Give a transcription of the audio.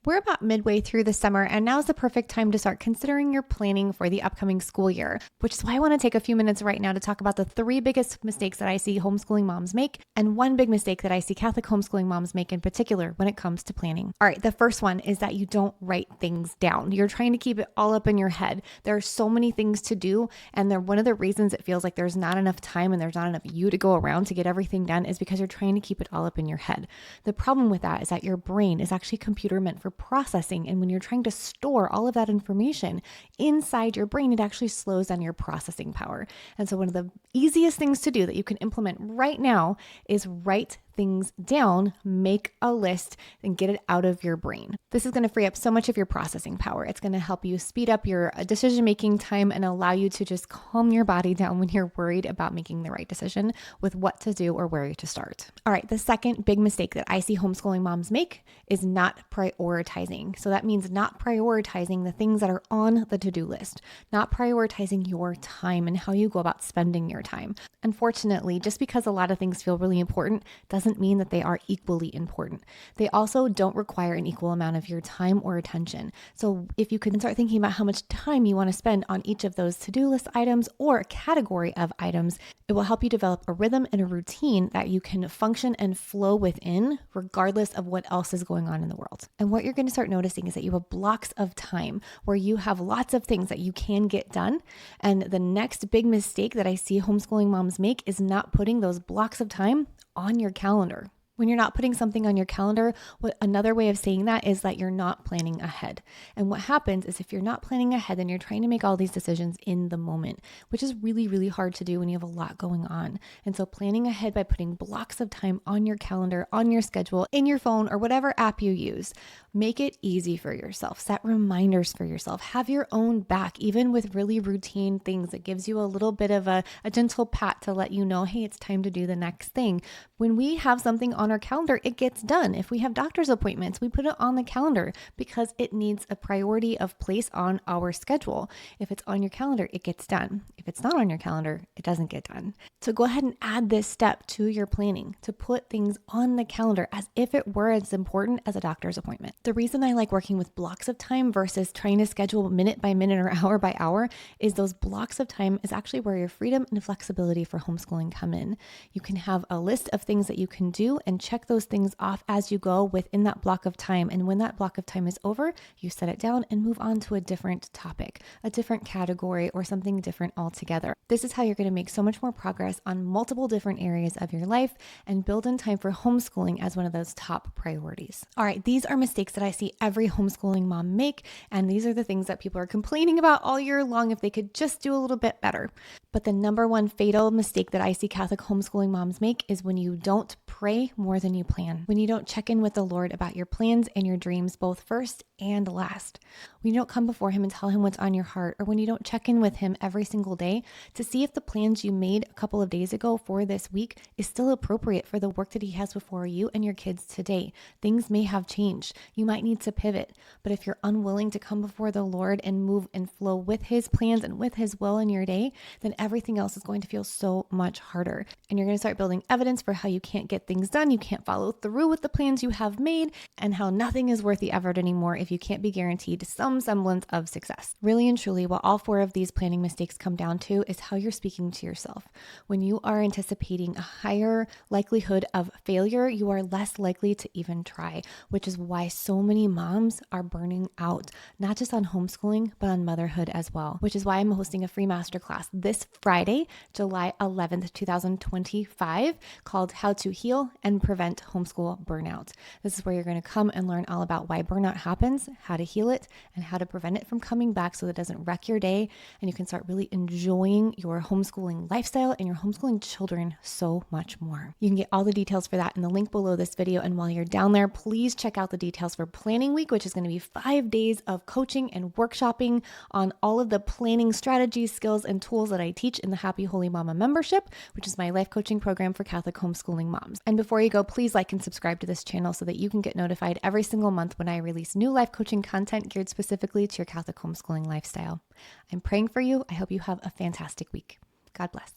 We're about midway through the summer, and now's the perfect time to start considering your planning for the upcoming school year, which is why I want to take a few minutes right now to talk about the three biggest mistakes that I see homeschooling moms make, and one big mistake that I see Catholic homeschooling moms make in particular when it comes to planning. All right, the first one is that you don't write things down. You're trying to keep it all up in your head. There are so many things to do, and one of the reasons it feels like there's not enough time and there's not enough you to go around to get everything done is because you're trying to keep it all up in your head. The problem with that is that your brain is actually a computer meant for processing. And when you're trying to store all of that information inside your brain, it actually slows down your processing power. And so one of the easiest things to do that you can implement right now is write things down, make a list, and get it out of your brain. This is going to free up so much of your processing power. It's going to help you speed up your decision-making time and allow you to just calm your body down when you're worried about making the right decision with what to do or where to start. All right, the second big mistake that I see homeschooling moms make is not prioritizing. So that means not prioritizing the things that are on the to-do list, not prioritizing your time and how you go about spending your time. Unfortunately, just because a lot of things feel really important doesn't mean that they are equally important. They also don't require an equal amount of your time or attention. So if you can start thinking about how much time you want to spend on each of those to-do list items or a category of items, it will help you develop a rhythm and a routine that you can function and flow within regardless of what else is going on in the world. And what you're going to start noticing is that you have blocks of time where you have lots of things that you can get done. And the next big mistake that I see homeschooling moms make is not putting those blocks of time on your calendar. When you're not putting something on your calendar, another way of saying that is that you're not planning ahead. And what happens is if you're not planning ahead, then you're trying to make all these decisions in the moment, which is really, really hard to do when you have a lot going on. And so planning ahead by putting blocks of time on your calendar, on your schedule, in your phone, or whatever app you use, make it easy for yourself. Set reminders for yourself. Have your own back, even with really routine things. It gives you a little bit of a gentle pat to let you know, hey, it's time to do the next thing. When we have something on our calendar, it gets done. If we have doctor's appointments, we put it on the calendar because it needs a priority of place on our schedule. If it's on your calendar, it gets done. If it's not on your calendar, it doesn't get done. So go ahead and add this step to your planning to put things on the calendar as if it were as important as a doctor's appointment. The reason I like working with blocks of time versus trying to schedule minute by minute or hour by hour is those blocks of time is actually where your freedom and flexibility for homeschooling come in. You can have a list of things that you can do and check those things off as you go within that block of time. And when that block of time is over, you set it down and move on to a different topic, a different category, or something different altogether. This is how you're going to make so much more progress on multiple different areas of your life and build in time for homeschooling as one of those top priorities. All right, these are mistakes that I see every homeschooling mom make, and these are the things that people are complaining about all year long if they could just do a little bit better. But the number one fatal mistake that I see Catholic homeschooling moms make is when you don't pray more than you plan, when you don't check in with the Lord about your plans and your dreams, both first and last. When you don't come before him and tell him what's on your heart, or when you don't check in with him every single day to see if the plans you made a couple of days ago for this week is still appropriate for the work that he has before you and your kids today. Things may have changed. You might need to pivot, but if you're unwilling to come before the Lord and move and flow with his plans and with his will in your day, then everything else is going to feel so much harder. And you're going to start building evidence for how you can't get things done, you can't follow through with the plans you have made, and how nothing is worth the effort anymore if you can't be guaranteed some semblance of success. Really and truly, what all four of these planning mistakes come down to is how you're speaking to yourself. When you are anticipating a higher likelihood of failure, you are less likely to even try, which is why so many moms are burning out, not just on homeschooling, but on motherhood as well, which is why I'm hosting a free masterclass this Friday, July 11th, 2025, called How to Heal and Prevent Homeschool Burnout. This is where you're going to come and learn all about why burnout happens, how to heal it, and how to prevent it from coming back so that it doesn't wreck your day, and you can start really enjoying your homeschooling lifestyle and your homeschooling children so much more. You can get all the details for that in the link below this video, and while you're down there, please check out the details for Planning Week, which is going to be 5 days of coaching and workshopping on all of the planning strategies, skills, and tools that I teach in the Happy Holy Mama membership, which is my life coaching program for Catholic homeschooling moms. And before you go, please like and subscribe to this channel so that you can get notified every single month when I release new life coaching content geared specifically to your Catholic homeschooling lifestyle. I'm praying for you. I hope you have a fantastic week. God bless.